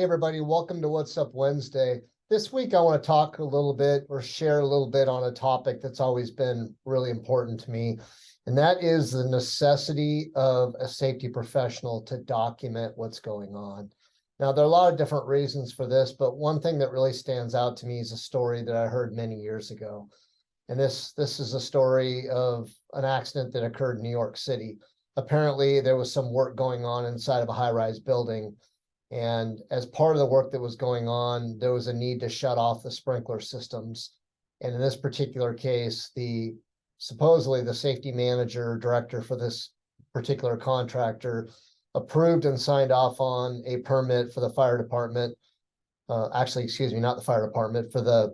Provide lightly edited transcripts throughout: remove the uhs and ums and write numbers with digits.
Hey, everybody, welcome to What's Up Wednesday. This week, I want to talk a little bit or share a little bit on a topic that's always been really important to me, and that is the necessity of a safety professional to document what's going on. Now, there are a lot of different reasons for this, but one thing that really stands out to me is a story that I heard many years ago. And this is a story of an accident that occurred in New York City. Apparently, there was some work going on inside of a high-rise building. And as part of the work that was going on, there was a need to shut off the sprinkler systems. And in this particular case, supposedly the safety manager director for this particular contractor approved and signed off on a permit for the fire department. Excuse me, not the fire department, for the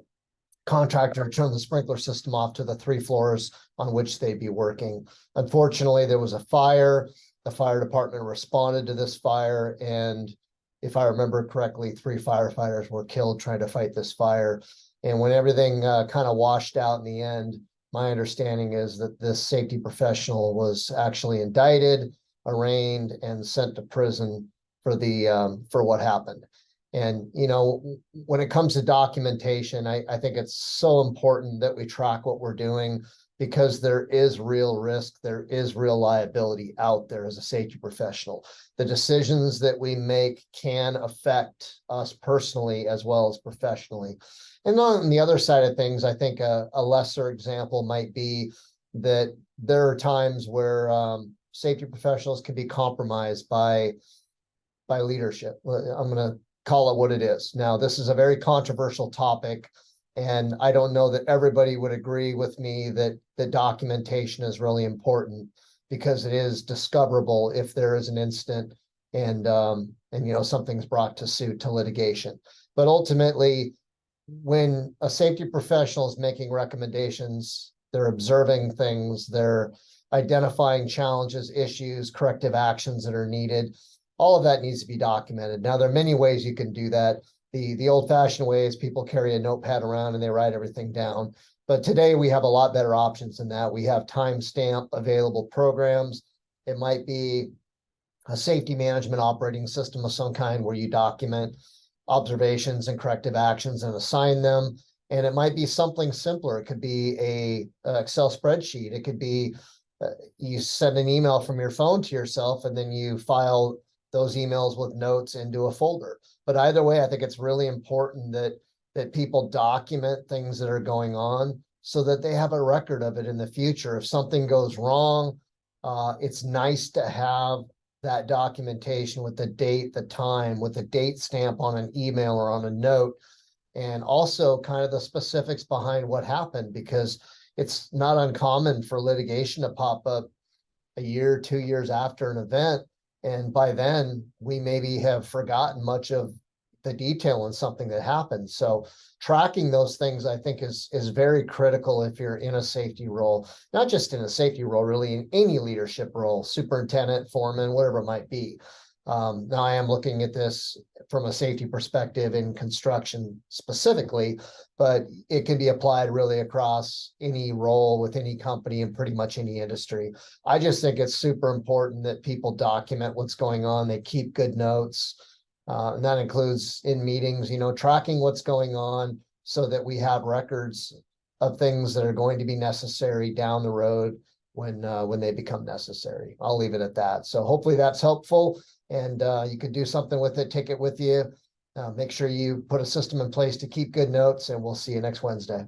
contractor to turn the sprinkler system off to the 3 floors on which they'd be working. Unfortunately, there was a fire. The fire department responded to this fire, and if I remember correctly, 3 firefighters were killed trying to fight this fire. And when everything kind of washed out in the end, my understanding is that this safety professional was actually indicted, arraigned, and sent to prison for what happened. And, you know, when it comes to documentation, I think it's so important that we track what we're doing, because there is real risk, there is real liability out there as a safety professional. The decisions that we make can affect us personally as well as professionally. And on the other side of things, I think a lesser example might be that there are times where safety professionals can be compromised by leadership. I'm going to call it what it is. Now, this is a very controversial topic, and I don't know that everybody would agree with me that the documentation is really important, because it is discoverable if there is an incident and you know, something's brought to suit, to litigation. But ultimately, when a safety professional is making recommendations, they're observing things, they're identifying challenges, issues, corrective actions that are needed. All of that needs to be documented. Now, there are many ways you can do that. The old-fashioned way is people carry a notepad around and they write everything down. But today we have a lot better options than that. We have timestamp available programs. It might be a safety management operating system of some kind where you document observations and corrective actions and assign them. And it might be something simpler. It could be a Excel spreadsheet. It could be you send an email from your phone to yourself, and then you file those emails with notes into a folder. But either way, I think it's really important that people document things that are going on so that they have a record of it in the future. If something goes wrong, it's nice to have that documentation with the date, the time, with the date stamp on an email or on a note, and also kind of the specifics behind what happened, because it's not uncommon for litigation to pop up a year, 2 years after an event. And by then, we maybe have forgotten much of the detail on something that happened. So tracking those things, I think, is very critical if you're in a safety role, not just in a safety role, really in any leadership role, superintendent, foreman, whatever it might be. Now, I am looking at this from a safety perspective in construction specifically, but it can be applied really across any role with any company in pretty much any industry. I just think it's super important that people document what's going on. They keep good notes, and that includes in meetings, you know, tracking what's going on so that we have records of things that are going to be necessary down the road when they become necessary. I'll leave it at that. So hopefully that's helpful. And you could do something with it, take it with you. Make sure you put a system in place to keep good notes, and we'll see you next Wednesday.